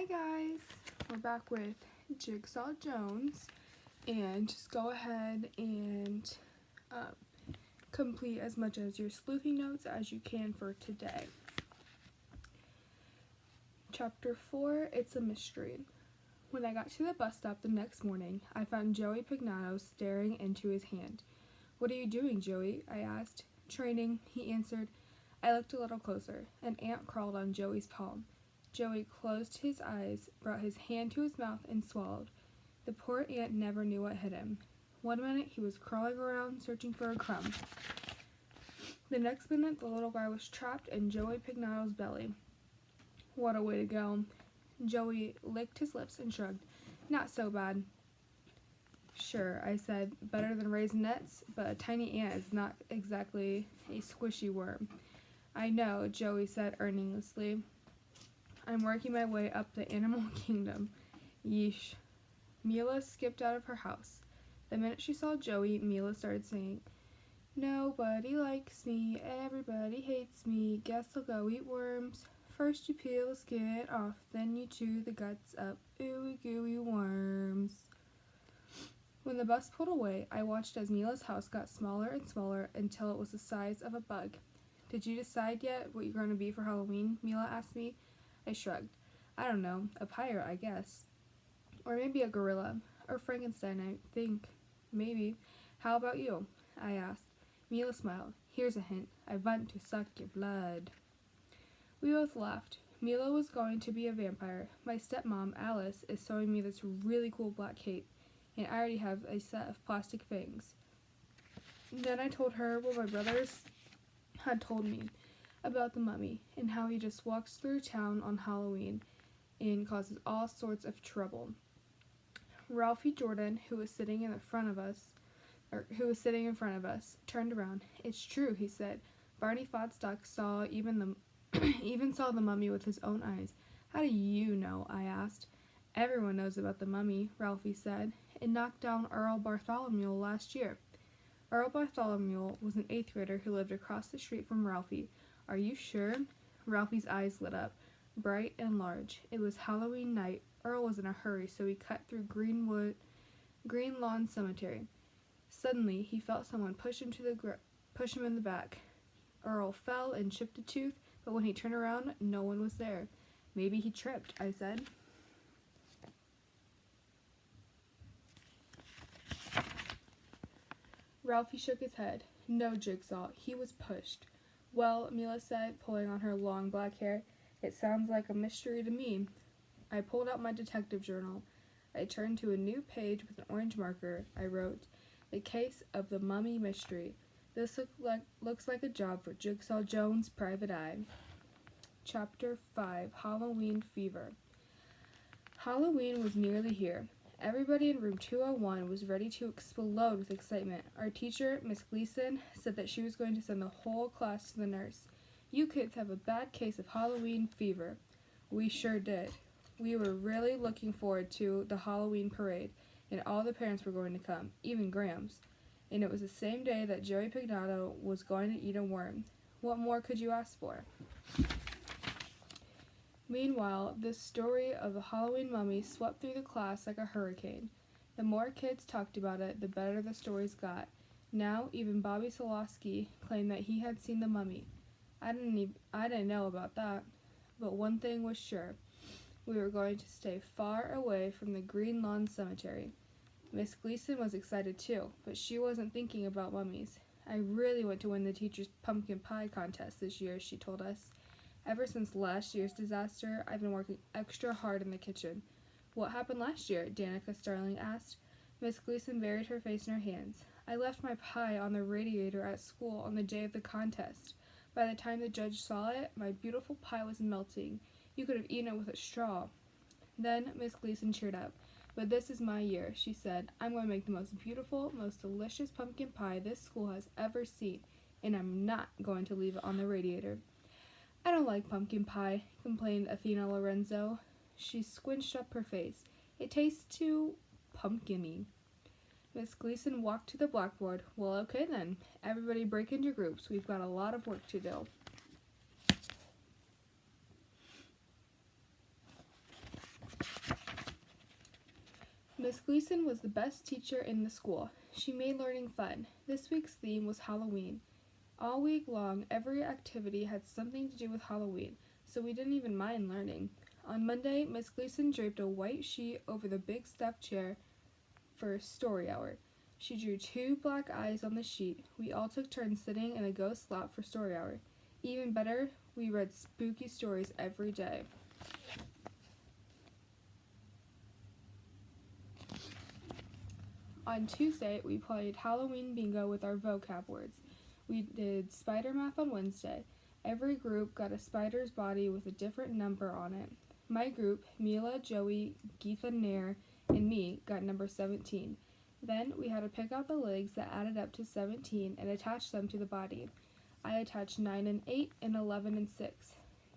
Hi guys, we're back with Jigsaw Jones, and just go ahead and complete as much as your sleuthing notes as you can for today. Chapter 4, It's a Mystery. When I got to the bus stop the next morning, I found Joey Pignato staring into his hand. "What are you doing, Joey?" I asked. "Training," he answered. I looked a little closer. An ant crawled on Joey's palm. Joey closed his eyes, brought his hand to his mouth, and swallowed. The poor ant never knew what hit him. One minute he was crawling around searching for a crumb. The next minute the little guy was trapped in Joey Pignato's belly. What a way to go. Joey licked his lips and shrugged. "Not so bad." "Sure," I said. "Better than raisinets, but a tiny ant is not exactly a squishy worm." "I know," Joey said earnestly. "I'm working my way up the animal kingdom." Yeesh. Mila skipped out of her house. The minute she saw Joey, Mila started singing, "Nobody likes me, everybody hates me, guess I'll go eat worms. First you peel the skin off, then you chew the guts up, ooey gooey worms." When the bus pulled away, I watched as Mila's house got smaller and smaller until it was the size of a bug. "Did you decide yet what you're going to be for Halloween?" Mila asked me. I shrugged. "I don't know. A pirate, I guess. Or maybe a gorilla. Or Frankenstein, I think. Maybe. How about you?" I asked. Mila smiled. "Here's a hint. I want to suck your blood." We both laughed. Mila was going to be a vampire. My stepmom, Alice, is sewing me this really cool black cape, and I already have a set of plastic fangs. Then I told her what my brothers had told me about the mummy, and how he just walks through town on Halloween and causes all sorts of trouble. Ralphie Jordan, who was sitting in front of us, turned around. "It's true," he said. "Barney Fodstock even saw the mummy with his own eyes." "How do you know?" I asked. "Everyone knows about the mummy," Ralphie said. "It knocked down Earl Bartholomew last year." Earl Bartholomew was an 8th grader who lived across the street from Ralphie. "Are you sure?" Ralphie's eyes lit up, bright and large. It was Halloween night. Earl was in a hurry, so he cut through Green Lawn Cemetery. Suddenly, he felt someone push him in the back. Earl fell and chipped a tooth, but when he turned around, no one was there. "Maybe he tripped," I said. Ralphie shook his head. "No, Jigsaw, he was pushed." "Well," Mila said, pulling on her long black hair, "it sounds like a mystery to me." I pulled out my detective journal. I turned to a new page with an orange marker. I wrote, "The Case of the Mummy Mystery. This looks like a job for Jigsaw Jones, Private Eye." Chapter 5, Halloween Fever. Halloween was nearly here. Everybody in room 201 was ready to explode with excitement. Our teacher, Miss Gleason, said that she was going to send the whole class to the nurse. "You kids have a bad case of Halloween fever." We sure did. We were really looking forward to the Halloween parade, and all the parents were going to come, even Graham's. And it was the same day that Joey Pignato was going to eat a worm. What more could you ask for? Meanwhile, the story of the Halloween mummy swept through the class like a hurricane. The more kids talked about it, the better the stories got. Now, even Bobby Solosky claimed that he had seen the mummy. I didn't know about that. But one thing was sure. We were going to stay far away from the Green Lawn Cemetery. Miss Gleason was excited too, but she wasn't thinking about mummies. "I really want to win the teacher's pumpkin pie contest this year," she told us. "Ever since last year's disaster, I've been working extra hard in the kitchen." "What happened last year?" Danica Starling asked. Miss Gleason buried her face in her hands. "I left my pie on the radiator at school on the day of the contest. By the time the judge saw it, my beautiful pie was melting. You could have eaten it with a straw." Then Miss Gleason cheered up. "But this is my year," she said. "I'm going to make the most beautiful, most delicious pumpkin pie this school has ever seen, and I'm not going to leave it on the radiator." "I don't like pumpkin pie," complained Athena Lorenzo. She squinched up her face. "It tastes too pumpkin-y." Miss Gleason walked to the blackboard. "Well, okay then. Everybody break into groups. We've got a lot of work to do." Miss Gleason was the best teacher in the school. She made learning fun. This week's theme was Halloween. All week long, every activity had something to do with Halloween, so we didn't even mind learning. On Monday, Miss Gleason draped a white sheet over the big stuffed chair for story hour. She drew 2 black eyes on the sheet. We all took turns sitting in a ghost slot for story hour. Even better, we read spooky stories every day. On Tuesday, we played Halloween bingo with our vocab words. We did spider math on Wednesday. Every group got a spider's body with a different number on it. My group, Mila, Joey, Geetha, Nair, and me, got number 17. Then we had to pick out the legs that added up to 17 and attach them to the body. I attached 9 and 8 and 11 and 6.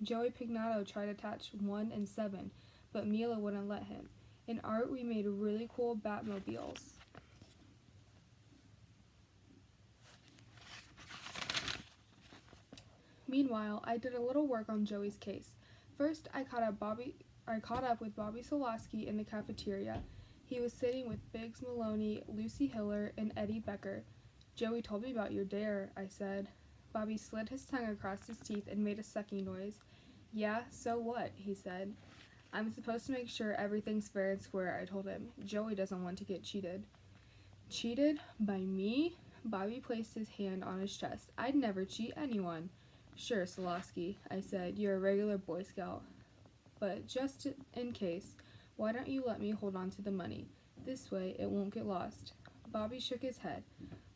Joey Pignato tried to attach 1 and 7, but Mila wouldn't let him. In art, we made really cool Batmobiles. Meanwhile, I did a little work on Joey's case. First, I caught up with Bobby Solosky in the cafeteria. He was sitting with Biggs Maloney, Lucy Hiller, and Eddie Becker. "Joey told me about your dare," I said. Bobby slid his tongue across his teeth and made a sucking noise. "Yeah, so what?" he said. "I'm supposed to make sure everything's fair and square," I told him. "Joey doesn't want to get cheated." "Cheated? By me?" Bobby placed his hand on his chest. "I'd never cheat anyone." "Sure, Solosky," I said. "You're a regular Boy Scout. But just in case, why don't you let me hold on to the money? This way it won't get lost." Bobby shook his head.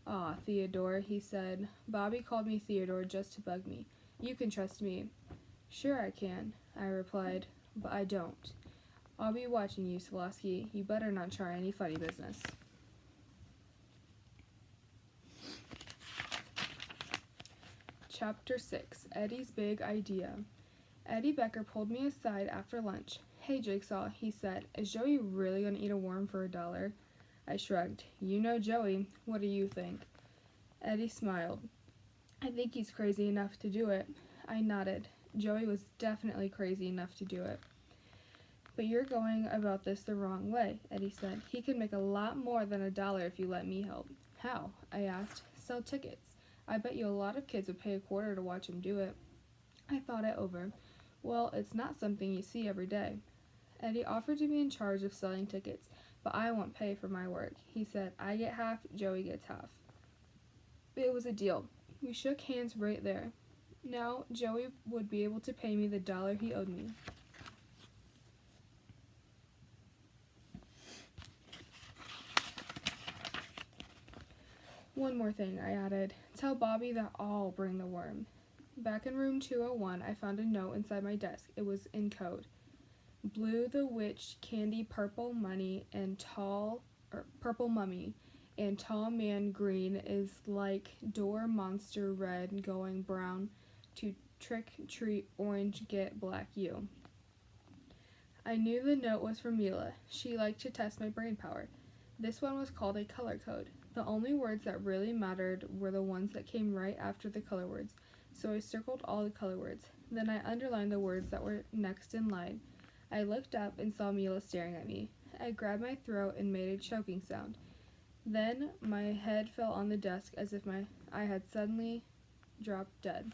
"Aw, Theodore," he said. Bobby called me Theodore just to bug me. "You can trust me." "Sure I can," I replied, "but I don't. I'll be watching you, Solosky. You better not try any funny business." Chapter 6, Eddie's Big Idea. Eddie Becker pulled me aside after lunch. "Hey, Jigsaw," he said, "is Joey really going to eat a worm for $1? I shrugged. "You know Joey. What do you think?" Eddie smiled. "I think he's crazy enough to do it." I nodded. Joey was definitely crazy enough to do it. "But you're going about this the wrong way," Eddie said. "He could make a lot more than $1 if you let me help." "How?" I asked. "Sell tickets. I bet you a lot of kids would pay $1 to watch him do it." I thought it over. "Well, it's not something you see every day." Eddie offered to be in charge of selling tickets, "but I won't pay for my work." He said, "I get half, Joey gets half." It was a deal. We shook hands right there. Now, Joey would be able to pay me the $1 he owed me. "One more thing," I added. "Tell Bobby that I'll bring the worm." Back in room 201, I found a note inside my desk. It was in code. "Blue the witch, candy purple money, and purple mummy, and tall man green is like door monster red going brown to trick treat orange get black you." I knew the note was from Mila. She liked to test my brain power. This one was called a color code. The only words that really mattered were the ones that came right after the color words, so I circled all the color words. Then I underlined the words that were next in line. I looked up and saw Mila staring at me. I grabbed my throat and made a choking sound. Then my head fell on the desk as if I had suddenly dropped dead.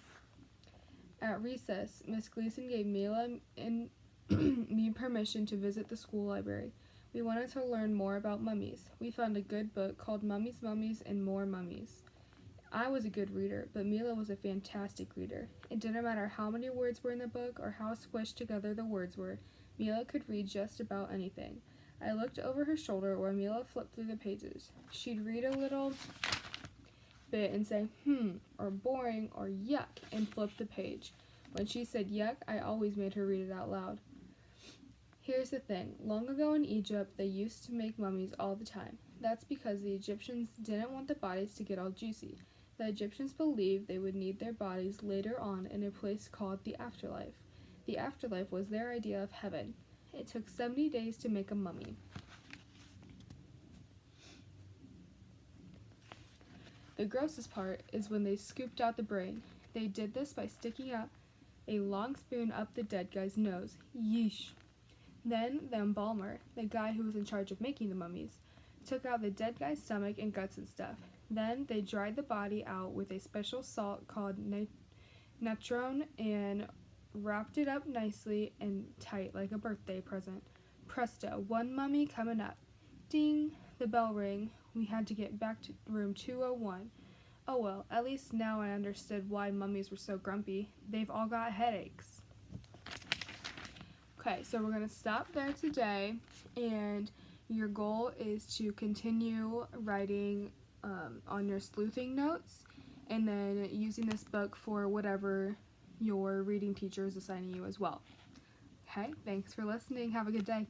At recess, Miss Gleason gave Mila and me permission to visit the school library. We wanted to learn more about mummies. We found a good book called Mummies, Mummies, and More Mummies. I was a good reader, but Mila was a fantastic reader. It didn't matter how many words were in the book or how squished together the words were. Mila could read just about anything. I looked over her shoulder while Mila flipped through the pages. She'd read a little bit and say, or boring, or yuck, and flip the page. When she said yuck, I always made her read it out loud. Here's the thing. Long ago in Egypt, they used to make mummies all the time. That's because the Egyptians didn't want the bodies to get all juicy. The Egyptians believed they would need their bodies later on in a place called the afterlife. The afterlife was their idea of heaven. It took 70 days to make a mummy. The grossest part is when they scooped out the brain. They did this by sticking out a long spoon up the dead guy's nose. Yeesh. Then the embalmer, the guy who was in charge of making the mummies, took out the dead guy's stomach and guts and stuff. Then they dried the body out with a special salt called natron and wrapped it up nicely and tight like a birthday present. Presto, one mummy coming up. Ding! The bell rang. We had to get back to room 201. Oh well, at least now I understood why mummies were so grumpy. They've all got headaches. Okay, so we're going to stop there today, and your goal is to continue writing on your sleuthing notes, and then using this book for whatever your reading teacher is assigning you as well. Okay, thanks for listening. Have a good day.